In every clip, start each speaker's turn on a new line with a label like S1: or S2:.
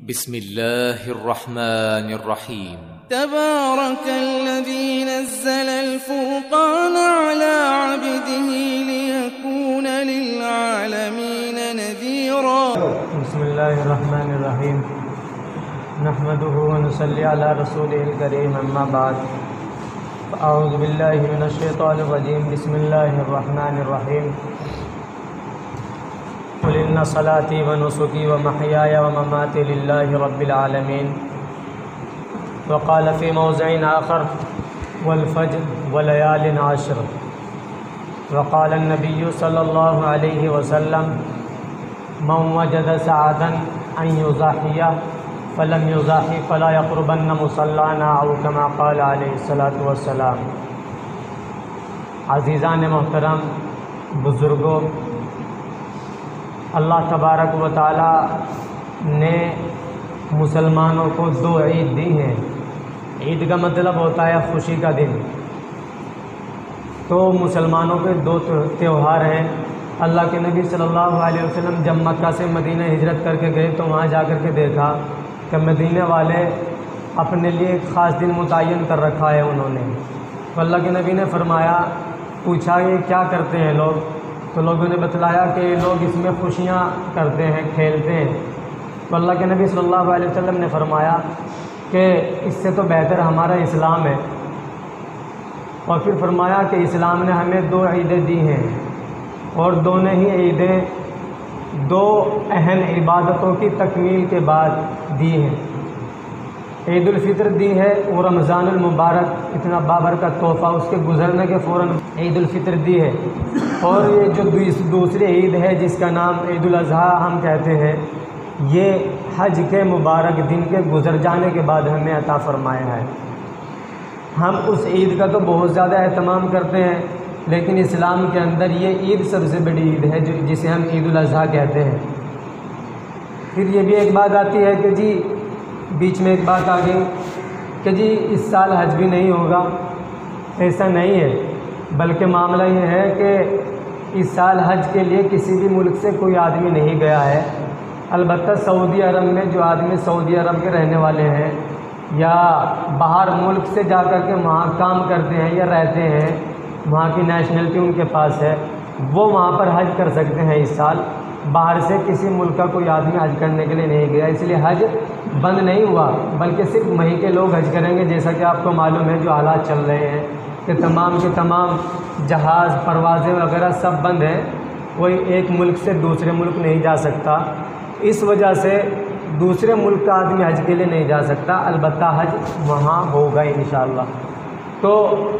S1: बिस्मिल्लाहिर्रहमानिर्रहीम।
S2: तबारकल्लज़ी नज़्ज़लल फ़ुरक़ान अला अब्दिही लियकून लिलआलमीन नज़ीरा।
S3: बिस्मिल्लाहिर्रहमानिर्रहीम। नहमदुहु व नुसल्ली अला रसूलिहिल करीम, अम्मा बाद। अऊज़ु बिल्लाहि मिनश शैतानिर रजीम। बिस्मिल्लाहिर्रहमानिर्रहीम। कुल इन्ना सलाती व नुसुकी व महयाया व ममाती लिल्लाहि रब्बिल आलमीन। व क़ाल फ़ी मौज़िइन आख़र वल फ़ज्र व लयालिन आश्र। व क़ाल अन्नबिय्यु सल्लल्लाहु अलैहि वसल्लम मन वजद सअदन अन युज़ाहिया फ़लम युज़ाहि फ़ला यक़रबन्न मुसल्लाना औ कमा क़ाल अलैहिस्सलातु वस्सलाम। अज़ीज़ान मोहतरम, बुज़ुर्गों, अल्लाह तबारक व तआला ने मुसलमानों को दो ईद दी हैं। ईद का मतलब होता है खुशी का दिन। तो मुसलमानों के दो त्यौहार हैं। अल्लाह के नबी सल्लल्लाहु अलैहि वसल्लम जब मक्का से मदीना हिजरत करके गए तो वहाँ जा कर के देखा कि मदीने वाले अपने लिए एक ख़ास दिन मुतय्यन कर रखा है उन्होंने। तो अल्लाह के नबी ने फरमाया, पूछा ये क्या करते हैं लोग? तो लोगों ने बतलाया कि लोग इसमें खुशियाँ करते हैं, खेलते हैं। तो अल्लाह के नबी सल्लल्लाहु अलैहि वसल्लम ने फरमाया कि इससे तो बेहतर हमारा इस्लाम है। और फिर फरमाया कि इस्लाम ने हमें दो ईदें दी हैं और दोनों ही ईदें दो अहम इबादतों की तकमील के बाद दी हैं। ईद उल फितर दी है और रमज़ानुल मुबारक, इतना बाबरकत तोहफ़ा, उसके गुज़रने के फ़ौरन ईद उल फितर दी है। और ये जो दूसरी ईद है जिसका नाम ईद उल अज़हा हम कहते हैं, ये हज के मुबारक दिन के गुज़र जाने के बाद हमें अता फ़रमाया है। हम उस ईद का तो बहुत ज़्यादा एहतमाम करते हैं, लेकिन इस्लाम के अंदर ये ईद सबसे बड़ी ईद है जो जिसे हम ईद उल अज़हा कहते हैं। फिर ये भी एक बात आती है कि जी बीच में एक बात आ गई कि जी इस साल हज भी नहीं होगा। ऐसा नहीं है, बल्कि मामला ये है कि इस साल हज के लिए किसी भी मुल्क से कोई आदमी नहीं गया है। अलबत्ता सऊदी अरब में जो आदमी सऊदी अरब के रहने वाले हैं या बाहर मुल्क से जा कर के वहाँ काम करते हैं या रहते हैं, वहाँ की नेशनलिटी उनके पास है, वो वहाँ पर हज कर सकते हैं इस साल। बाहर से किसी मुल्क का कोई आदमी हज करने के लिए नहीं गया, इसलिए हज बंद नहीं हुआ, बल्कि सिर्फ वहीं के लोग हज करेंगे। जैसा कि आपको मालूम है जो हालात चल रहे हैं कि तमाम के तमाम जहाज़, परवाज़ें वगैरह सब बंद हैं, कोई एक मुल्क से दूसरे मुल्क नहीं जा सकता। इस वजह से दूसरे मुल्क का आदमी हज के लिए नहीं जा सकता, अलबत्ता हज वहाँ होगा इंशाअल्लाह। तो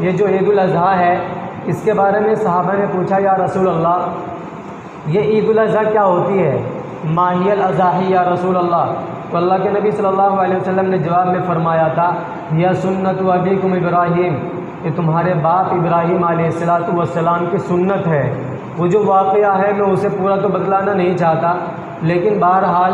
S3: ये जो ईद उल अज़हा है, इसके बारे में सहाबा ने पूछा, या रसूल अल्लाह, ये ईद उल अज़हा क्या होती है? माहियल अज़ाही या रसूल अल्लाह। तो अल्लाह के नबी सल्लल्लाहु अलैहि वसल्लम ने जवाब में फरमाया था, या सुन्नत अबीकुम इब्राहीम, ये तुम्हारे बाप इब्राहीम अलैहिस्सलातु वस्सलाम की सुन्नत है। वो जो वाक़या है मैं उसे पूरा तो बतलाना नहीं चाहता, लेकिन बहरहाल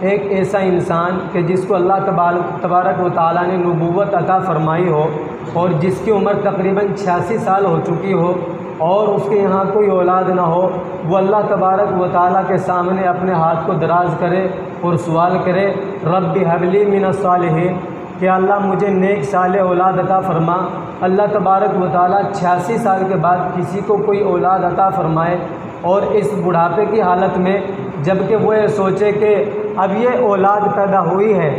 S3: एक ऐसा इंसान कि जिसको अल्लाह तबारक व तआला ने नबूवत अता फ़रमाई हो और जिसकी उम्र तकरीबन 86 साल हो चुकी हो और उसके यहाँ कोई औलाद ना हो, वो अल्लाह तबारक व तआला के सामने अपने हाथ को दराज़ करे और सवाल करे, रब्बी हबली मिनस सालिहीन, कि अल्लाह मुझे नेक साले औलाद अता फ़रमा। अल्लाह तबारक व तआला 86 साल के बाद किसी को कोई औलाद अता फ़रमाए और इस बुढ़ापे की हालत में, जबकि वो ये सोचे कि अब ये औलाद पैदा हुई है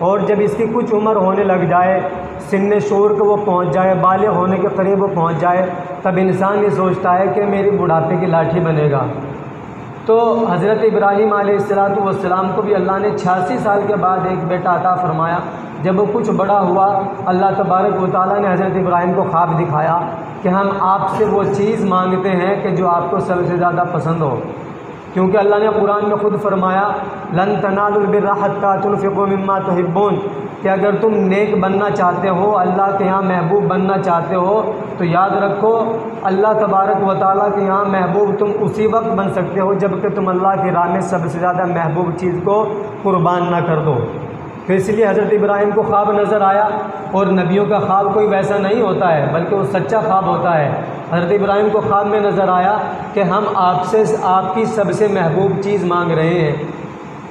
S3: और जब इसकी कुछ उम्र होने लग जाए, सिन्ने शूर को वो पहुँच जाए, बालिग़ होने के करीब वो पहुँच जाए, तब इंसान ये सोचता है कि मेरी बुढ़ापे की लाठी बनेगा। तो हज़रत इब्राहीम अलैहिस्सलातु वस्सलाम को भी अल्लाह ने 86 साल के बाद एक बेटा अता फ़रमाया। जब वो कुछ बड़ा हुआ, अल्लाह तबारक व तआला ने हज़रत इब्राहीम को ख्वाब दिखाया कि हम आपसे वो चीज़ मांगते हैं कि जो आपको सबसे ज़्यादा पसंद हो, क्योंकि अल्लाह ने कुरान में ख़ुद फरमाया, लन तनालुल बिर्रा हत्ता तुनफ़िक़ू मिम्मा तुहिब्बून, कि अगर तुम नेक बनना चाहते हो, अल्लाह के यहाँ महबूब बनना चाहते हो, तो याद रखो अल्लाह तबारक व तआला के यहाँ महबूब तुम उसी वक्त बन सकते हो जबकि तुम अल्लाह की राह में सबसे ज़्यादा महबूब चीज़ को कुर्बान ना कर दो। तो इसलिए हज़रत इब्राहीम को ख्वाब नज़र आया, और नबियों का ख्वाब कोई वैसा नहीं होता है बल्कि वो सच्चा ख्वाब होता है। हज़रत इब्राहीम को ख्वाब में नज़र आया कि हम आपसे आपकी सबसे महबूब चीज़ मांग रहे हैं।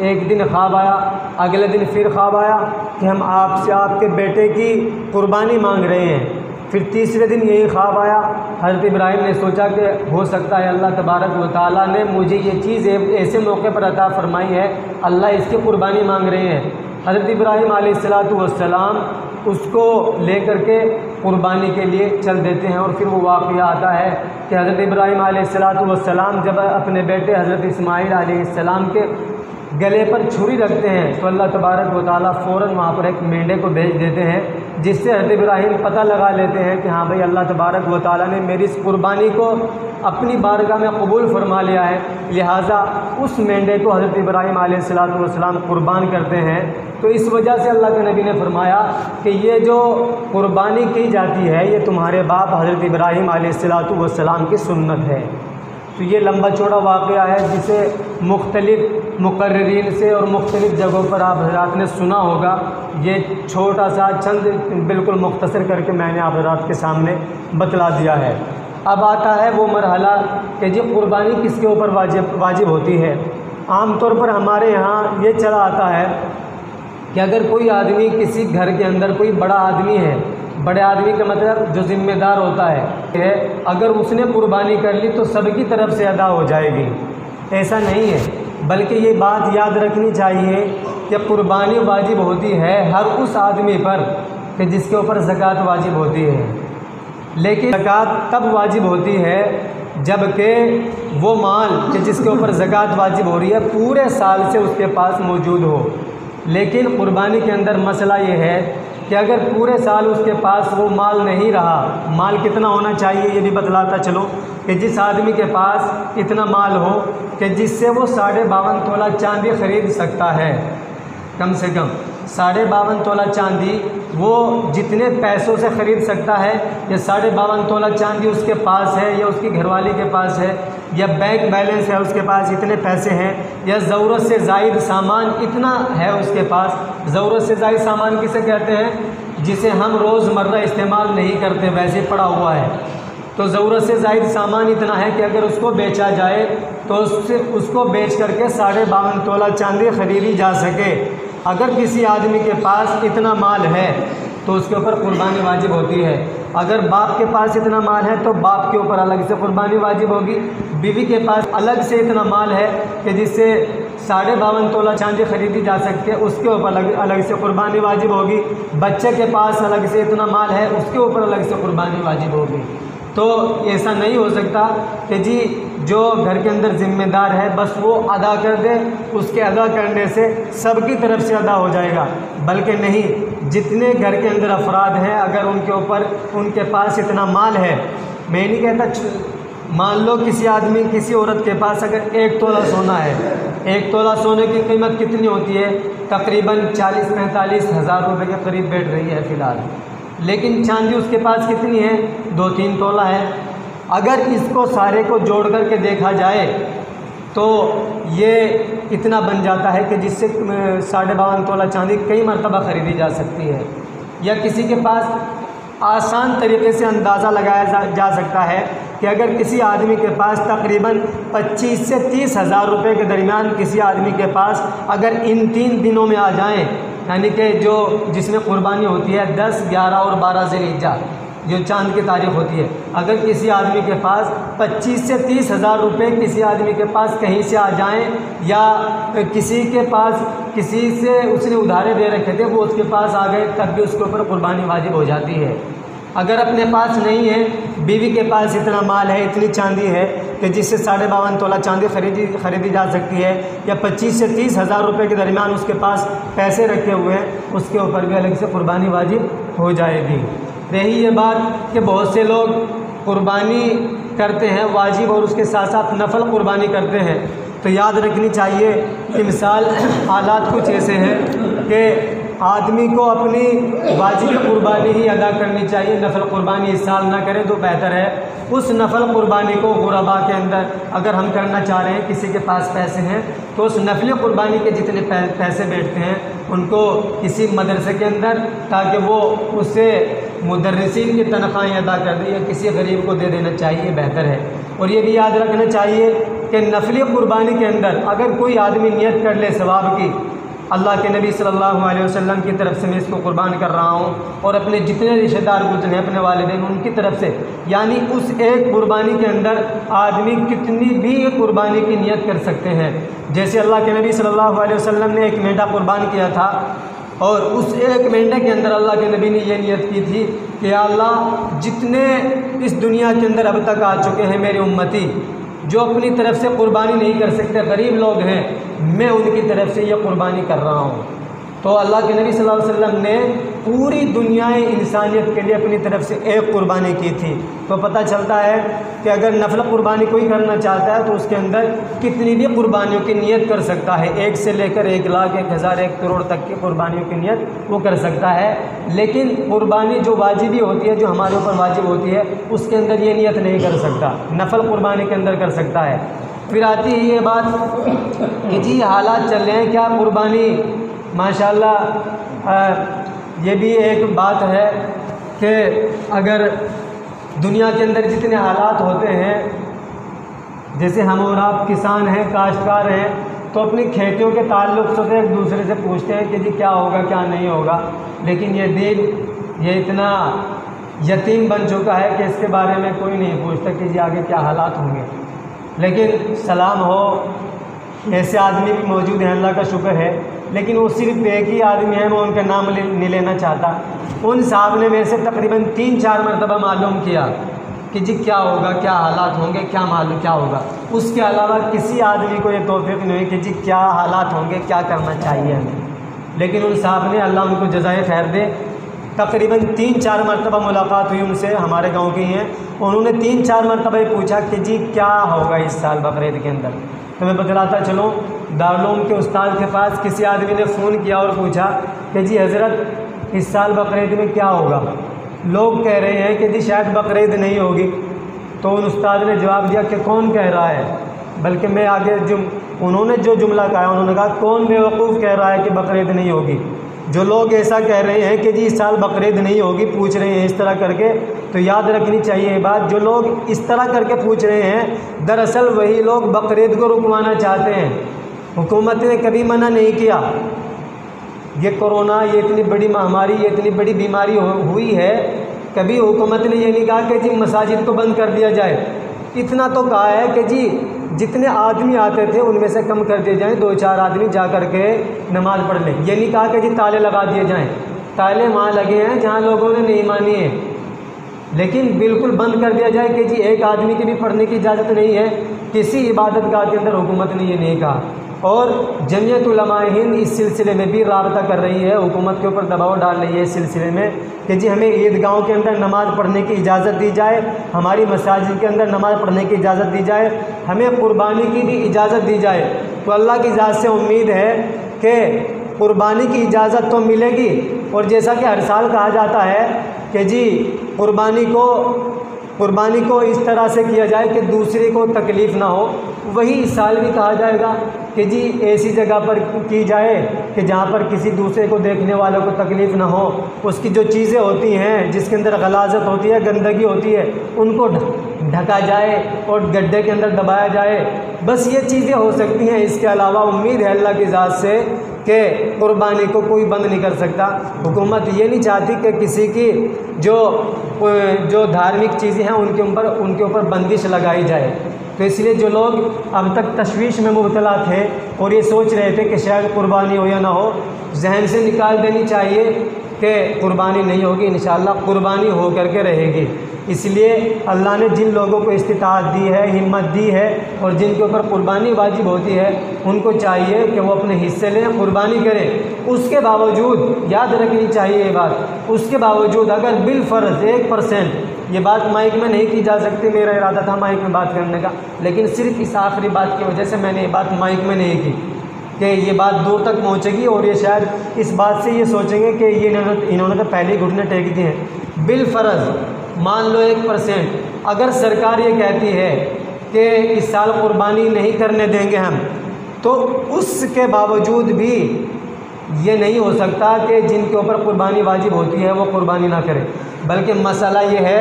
S3: एक दिन ख्वाब आया, अगले दिन फिर ख्वाब आया कि हम आपसे आपके बेटे की कुर्बानी मांग रहे हैं। फिर तीसरे दिन यही ख्वाब आया। हज़रत इब्राहीम ने सोचा कि हो सकता है अल्लाह तबारक व तआला ने मुझे ये चीज़ ऐसे मौके पर अता फरमाई है, अल्लाह इसकी कुर्बानी मांग रहे हैं। हज़रत इब्राहीम अलैहिस्सलातु वस्सलाम उसको लेकर के कुर्बानी के लिए चल देते हैं। और फिर वो वाक़या आता है कि हज़रत इब्राहीम अलैहिस्सलातु वस्सलाम जब अपने बेटे हज़रत इस्माईल अलैहिस्सलाम के गले पर छुरी रखते हैं तो अल्लाह तबारक व तआला फ़ौरन वहाँ पर एक मेंढे को भेज देते हैं, जिससे हज़रत इब्राहीम पता लगा लेते हैं कि हाँ भाई अल्लाह तबारक व तआला ने मेरी इस कुर्बानी को अपनी बारगाह में कबूल फरमा लिया है। लिहाजा उस मेंढे को हज़रत इब्राहीम अलैहिस्सलातु वस्सलाम कुर्बान करते हैं। तो इस वजह से अल्लाह के नबी ने फरमाया कि ये जो कुर्बानी की जाती है ये तुम्हारे बाप हज़रत इब्राहीम अलैहिस्सलातु वस्सलाम की सुन्नत है। तो ये लंबा चौड़ा वाक़या है जिसे मुख्तलिफ़ मुकर्रिरीन से और मुख्तलिफ़ जगहों पर आप हज़रात ने सुना होगा। ये छोटा सा चंद बिल्कुल मुख्तसर करके मैंने आप हज़रात के सामने बतला दिया है। अब आता है वो मरहला कि जी कुर्बानी किसके ऊपर वाजिब होती है। आम तौर पर हमारे यहाँ ये चला आता है कि अगर कोई आदमी किसी घर के अंदर कोई बड़ा आदमी है, बड़े आदमी का मतलब जो ज़िम्मेदार होता है, अगर उसने कुर्बानी कर ली तो सबकी तरफ से अदा हो जाएगी, ऐसा नहीं है। बल्कि ये बात याद रखनी चाहिए कि कुर्बानी वाजिब होती है हर उस आदमी पर कि जिसके ऊपर ज़कात वाजिब होती है। लेकिन ज़कात तब वाजिब होती है जबकि वो माल कि जिसके ऊपर ज़कात वाजिब हो रही है पूरे साल से उसके पास मौजूद हो। लेकिन कुर्बानी के अंदर मसला ये है कि अगर पूरे साल उसके पास वो माल नहीं रहा, माल कितना होना चाहिए ये भी बतलाता चलो कि जिस आदमी के पास इतना माल हो कि जिससे वो 52.5 तोला चांदी ख़रीद सकता है, कम से कम 52.5 तोला चांदी वो जितने पैसों से ख़रीद सकता है, या 52.5 तोला चांदी उसके पास है या उसकी घरवाली के पास है, या बैंक बैलेंस है उसके पास इतने पैसे हैं, या ज़रूरत से ज़ायद सामान इतना है उसके पास। ज़रूरत से ज़ायद सामान किसे कहते हैं? जिसे हम रोज़मर्रा इस्तेमाल नहीं करते, वैसे पड़ा हुआ है। तो ज़रूरत से ज़ायद सामान इतना है कि अगर उसको बेचा जाए तो उसको बेच करके 52.5 तोला चांदी ख़रीदी जा सके। अगर किसी आदमी के पास इतना माल है तो उसके ऊपर कुर्बानी वाजिब होती है। अगर बाप के पास इतना माल है तो बाप के ऊपर अलग से कुर्बानी वाजिब होगी। बीवी के पास अलग से इतना माल है कि जिससे 52.5 तोला चांदी खरीदी जा सकती है, उसके ऊपर अलग से कुर्बानी वाजिब होगी। बच्चे के पास अलग से इतना माल है, उसके ऊपर अलग से कुर्बानी वाजिब होगी। तो ऐसा नहीं हो सकता कि जी जो घर के अंदर ज़िम्मेदार है बस वो अदा कर दे, उसके अदा करने से सबकी तरफ से अदा हो जाएगा। बल्कि नहीं, जितने घर के अंदर अफराद हैं अगर उनके पास इतना माल है, मैं नहीं कहता, मान लो किसी आदमी किसी औरत के पास अगर 1 तोला सोना है, 1 तोला सोने की कीमत कितनी होती है? तकरीबन 40-45 हज़ार रुपये के करीब बैठ रही है फ़िलहाल। लेकिन चांदी उसके पास कितनी है? 2-3 तोला है। अगर इसको सारे को जोड़ करके देखा जाए तो ये इतना बन जाता है कि जिससे 52.5 तोला चांदी कई मरतबा ख़रीदी जा सकती है। या किसी के पास आसान तरीके से अंदाज़ा लगाया जा सकता है कि अगर किसी आदमी के पास तकरीबन 25 से 30 हज़ार रुपये के दरमियान किसी आदमी के पास अगर इन 3 दिनों में आ जाएं, यानी कि जिसमें कुर्बानी होती है 10, 11 और 12 ज़िलहिज्जा, जो चांद की तारीख होती है, अगर किसी आदमी के पास 25 से 30 हज़ार रुपये किसी आदमी के पास कहीं से आ जाएं, या किसी के पास किसी से उसने उधारे दे रखे थे वो उसके पास आ गए, तब भी उसके ऊपर कुर्बानी वाजिब हो जाती है। अगर अपने पास नहीं है, बीवी के पास इतना माल है, इतनी चांदी है कि जिससे 52.5 तोला चांदी खरीदी जा सकती है, या 25 से 30 हज़ार रुपये के दरमियान उसके पास पैसे रखे हुए हैं, उसके ऊपर भी अलग से कुर्बानी वाजिब हो जाएगी। रही ये बात कि बहुत से लोग कुर्बानी करते हैं वाजिब और उसके साथ साथ नफल कुर्बानी करते हैं, तो याद रखनी चाहिए कि मिसाल हालात कुछ ऐसे हैं कि आदमी को अपनी वाजिब कुर्बानी ही अदा करनी चाहिए, नफल कुर्बानी इस साल ना करें तो बेहतर है। उस नफल कुर्बानी को गुरबा के अंदर अगर हम करना चाह रहे हैं, किसी के पास पैसे हैं, तो उस नफल कुर्बानी के जितने पैसे बैठते हैं उनको किसी मदरसे के अंदर, ताकि वो उससे मुदर्रिसीन की तनख्वाहें अदा कर दे, या किसी गरीब को दे देना चाहिए, बेहतर है। और ये भी याद रखना चाहिए कि नफली कुर्बानी के अंदर अगर कोई आदमी नियत कर ले सवाब की, अल्लाह के नबी सल्लल्लाहु अलैहि वसल्लम की तरफ से मैं इसको कुर्बान कर रहा हूँ और अपने जितने रिश्तेदार गुजरे अपने वालिदैन उनकी तरफ से, यानी उस एक कुर्बानी के अंदर आदमी कितनी भी कुर्बानी की नियत कर सकते हैं। जैसे अल्लाह के नबी सल्लल्लाहु अलैहि वसल्लम ने एक मेंढा कुर्बान किया था और उस एक मेंढे के अंदर अल्लाह के नबी ने ये नियत की थी कि अल्लाह जितने इस दुनिया के अंदर अब तक आ चुके हैं मेरे उम्मती जो अपनी तरफ से कुर्बानी नहीं कर सकते, गरीब लोग हैं, मैं उनकी तरफ से ये कुर्बानी कर रहा हूँ। तो अल्लाह के नबी सल्लल्लाहु अलैहि वसल्लम ने पूरी दुनिया इंसानियत के लिए अपनी तरफ से एक कुर्बानी की थी। तो पता चलता है कि अगर नफल कुर्बानी कोई करना चाहता है तो उसके अंदर कितनी भी कुर्बानियों की नियत कर सकता है, 1 से लेकर 1 लाख 1 हज़ार 1 करोड़ तक की कुर्बानियों की नियत वो कर सकता है। लेकिन कुर्बानी जो वाजिबी होती है, जो हमारे ऊपर वाजिब होती है, उसके अंदर ये नियत नहीं कर सकता, नफल कुर्बानी के अंदर कर सकता है। फिर आती है ये बात कि जी हालात चल रहे हैं क्या कुर्बानी, माशाल्लाह ये भी एक बात है कि अगर दुनिया के अंदर जितने हालात होते हैं, जैसे हम और आप किसान हैं, काश्तकार हैं, तो अपनी खेतियों के ताल्लुक़ से एक दूसरे से पूछते हैं कि जी क्या होगा क्या नहीं होगा। लेकिन ये दिन ये इतना यतीम बन चुका है कि इसके बारे में कोई नहीं पूछता कि जी आगे क्या हालात होंगे। लेकिन सलाम हो, ऐसे आदमी भी मौजूद हैं, अल्लाह का शुक्र है। लेकिन वो सिर्फ एक ही आदमी है, मैं उनका नाम नहीं लेना चाहता। उन साहब ने मेरे से तकरीबन 3-4 मरतबा मालूम किया कि जी क्या होगा, क्या हालात होंगे, क्या मालूम क्या होगा। उसके अलावा किसी आदमी को ये तौफीक नहीं हुई कि जी क्या हालात होंगे, क्या करना चाहिए हमें। लेकिन उन साहब ने, अल्लाह उनको जज़ाए खैर दे, तकरीबन 3-4 मरतबा मुलाकात हुई उनसे, हमारे गाँव की हैं। उन्होंने 3-4 मरतबा ही पूछा कि जी क्या होगा इस साल बकरीद के अंदर। तो मैं बतलाता चलूँ, दारुल के उस्ताद के पास किसी आदमी ने फ़ोन किया और पूछा कि जी हज़रत इस साल बकरीद में क्या होगा। लोग कह रहे हैं कि जी शायद बकरीद नहीं होगी। तो उन उस्ताद ने जवाब दिया कि कौन कह रहा है, बल्कि मैं आगे उन्होंने जो जुमला कहा, उन्होंने कहा कौन बेवकूफ़ कह रहा है कि बकरीद नहीं होगी। जो लोग ऐसा कह रहे हैं कि जी इस साल बकरीद नहीं होगी, पूछ रहे हैं इस तरह करके, तो याद रखनी चाहिए ये बात, जो लोग इस तरह करके पूछ रहे हैं दरअसल वही लोग बकरीद को रुकवाना चाहते हैं। हुकूमत ने कभी मना नहीं किया। ये कोरोना, ये इतनी बड़ी महामारी, ये इतनी बड़ी बीमारी हुई है, कभी हुकूमत ने ये नहीं कहा कि जी मसाजिद को बंद कर दिया जाए। इतना तो कहा है कि जी जितने आदमी आते थे उनमें से कम कर दिए जाएँ, 2-4 आदमी जा कर के नमाज़ पढ़ लें। ये नहीं कहा कि जी ताले लगा दिए जाएँ। ताले वहाँ लगे हैं जहाँ लोगों ने नहीं मानी है, लेकिन बिल्कुल बंद कर दिया जाए कि जी एक आदमी की भी पढ़ने की इजाज़त नहीं है। किसी इबादत गाह के अंदर हुकूमत ने ये नहीं कहा। और जमीयत उलमाए हिंद इस सिलसिले में भी राबता कर रही है, हुकूमत के ऊपर दबाव डाल रही है इस सिलसिले में कि जी हमें ईदगाहों के अंदर नमाज़ पढ़ने की इजाज़त दी जाए, हमारी मसाजिद के अंदर नमाज़ पढ़ने की इजाज़त दी जाए, हमें कुर्बानी की भी इजाज़त दी जाए। तो अल्लाह की ज़ात से उम्मीद है कि कुर्बानी की इजाज़त तो मिलेगी। और जैसा कि हर साल कहा जाता है कि जी कुर्बानी को इस तरह से किया जाए कि दूसरे को तकलीफ़ ना हो, वही इस साल भी कहा जाएगा कि जी ऐसी जगह पर की जाए कि जहाँ पर किसी दूसरे को देखने वालों को तकलीफ़ ना हो। उसकी जो चीज़ें होती हैं जिसके अंदर गलाजत होती है, गंदगी होती है, उनको ढका जाए और गड्ढे के अंदर दबाया जाए। बस ये चीज़ें हो सकती हैं। इसके अलावा उम्मीद है अल्लाह की ज़ात से कि कुर्बानी को कोई बंद नहीं कर सकता। हुकूमत ये नहीं चाहती कि किसी की जो धार्मिक चीज़ें हैं उनके ऊपर बंदिश लगाई जाए। तो इसलिए जो लोग अब तक तशवीश में मुब्तला थे और ये सोच रहे थे कि शायद कुर्बानी हो या ना हो, जहन से निकाल देनी चाहिए कि कुर्बानी नहीं होगी, इंशाअल्लाह कुर्बानी हो करके रहेगी। इसलिए अल्लाह ने जिन लोगों को इस्तिताअत दी है, हिम्मत दी है और जिनके ऊपर कुर्बानी वाजिब होती है, उनको चाहिए कि वो अपने हिस्से लें, कुर्बानी करें। उसके बावजूद याद रखनी चाहिए ये बात, उसके बावजूद अगर बिलफ़र्ज़ 1%, ये बात माइक में नहीं की जा सकती, मेरा इरादा था माइक में बात करने का, लेकिन सिर्फ इस आखिरी बात की वजह से मैंने ये बात माइक में नहीं की कि ये बात दूर तक पहुंचेगी और ये शायद इस बात से ये सोचेंगे कि ये इन्होंने तो पहले ही घुटने टेक दिए हैं। बिलफ़र्ज़ मान लो 1%, अगर सरकार ये कहती है कि इस साल कुर्बानी नहीं करने देंगे हम, तो उसके बावजूद भी ये नहीं हो सकता कि जिनके ऊपर कुर्बानी वाजिब होती है वो कुर्बानी ना करें। बल्कि मसला ये है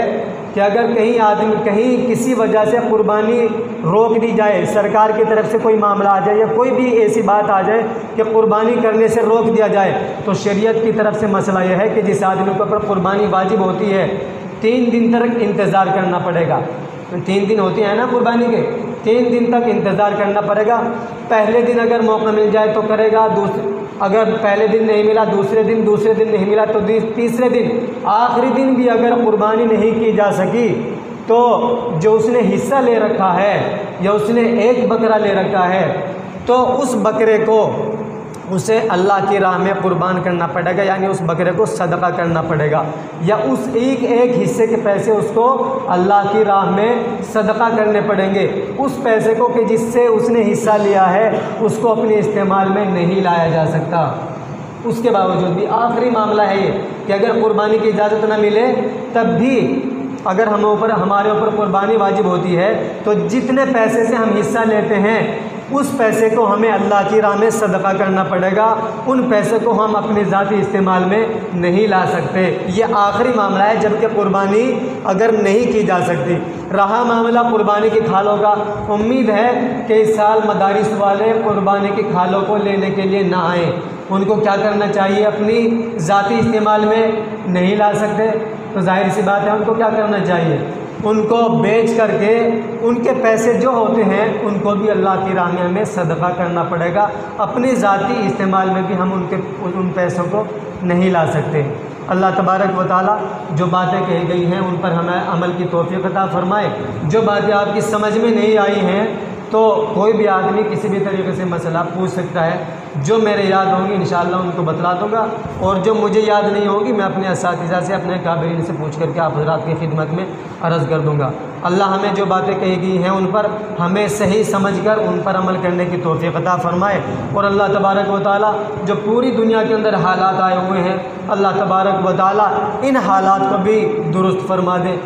S3: कि अगर कहीं आदमी कहीं किसी वजह से कुर्बानी रोक दी जाए, सरकार की तरफ से कोई मामला आ जाए या कोई भी ऐसी बात आ जाए कि कुर्बानी करने से रोक दिया जाए, तो शरीयत की तरफ से मसला यह है कि जिस आदमी के ऊपर कुर्बानी वाजिब होती है 3 दिन तक इंतज़ार करना पड़ेगा। 3 दिन होती है ना कुर्बानी के, 3 दिन तक इंतज़ार करना पड़ेगा। पहले दिन अगर मौका मिल जाए तो करेगा, अगर पहले दिन नहीं मिला दूसरे दिन नहीं मिला तो तीसरे दिन, आखिरी दिन भी अगर कुर्बानी नहीं की जा सकी तो जो उसने हिस्सा ले रखा है या उसने एक बकरा ले रखा है तो उस बकरे को उसे अल्लाह की राह में कुर्बान करना पड़ेगा, यानी उस बकरे को सदका करना पड़ेगा, या उस एक हिस्से के पैसे उसको अल्लाह की राह में सदका करने पड़ेंगे। उस पैसे को कि जिससे उसने हिस्सा लिया है उसको अपने इस्तेमाल में नहीं लाया जा सकता। उसके बावजूद भी आखिरी मामला है ये कि अगर कुर्बानी की इजाज़त न मिले तब भी अगर हमारे ऊपर कुर्बानी वाजिब होती है तो जितने पैसे से हम हिस्सा लेते हैं उस पैसे को हमें अल्लाह की राह में सदका करना पड़ेगा, उन पैसे को हम अपने ज़ाती इस्तेमाल में नहीं ला सकते। ये आखिरी मामला है जबकि कुर्बानी अगर नहीं की जा सकती। रहा मामला कुर्बानी की खालों का, उम्मीद है कि इस साल मदारिस वाले कुर्बानी की खालों को लेने के लिए ना आएँ। उनको क्या करना चाहिए, अपनी ज़ाती इस्तेमाल में नहीं ला सकते तो जाहिर सी बात है उनको क्या करना चाहिए, उनको बेच करके उनके पैसे जो होते हैं उनको भी अल्लाह की राह में हमें सदका करना पड़ेगा। अपने ज़ाती इस्तेमाल में भी हम उन पैसों को नहीं ला सकते। अल्लाह तबारक व तआला जो बातें कही गई हैं उन पर हमें अमल की तौफीक अता फरमाए। जो बातें आपकी समझ में नहीं आई हैं तो कोई भी आदमी किसी भी तरीके से मसला पूछ सकता है। जो मेरे याद होंगी इंशाअल्लाह उनको बतला दूँगा, और जो मुझे याद नहीं होगी मैं अपने असातिज़ा से, अपने काबिरीन से पूछ करके आप हज़रात की खिदमत में अर्ज़ कर दूँगा। अल्लाह हमें जो बातें कही गई हैं उन पर हमें सही समझकर उन पर अमल करने की तौफ़ीक़ अता फ़रमाए। और अल्लाह तबारक व तआला जो पूरी दुनिया के अंदर हालात आए हुए हैं, अल्लाह तबारक व तआला इन हालात को भी दुरुस्त फरमा दे।